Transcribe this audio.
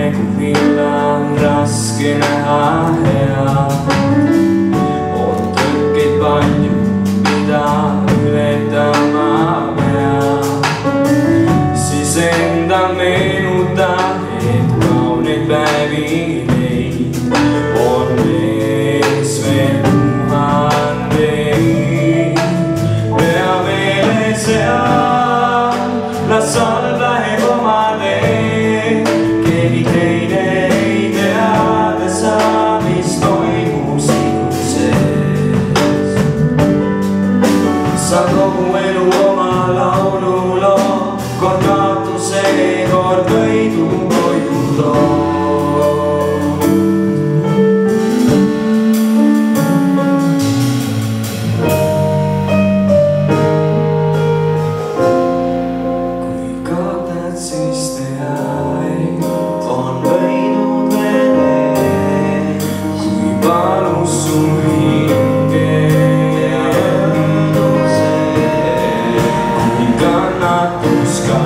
praegu millal raske näha hea. On tõkkeid palju, mida ületama pea. Siis enda meenuta, et kauneid päevi neid on ees veel tuhandeid. Pea meeles seal, las salv läheb oma teed. Keegi teine ei teada saa, mis toimub sinu sees. Sa kogu elu oma laululoo, kord kaotuse, kord võidu koju too. Siis tead, on võinud veel need, kui palus sul hinge ja õnnuse, kui kannatus ka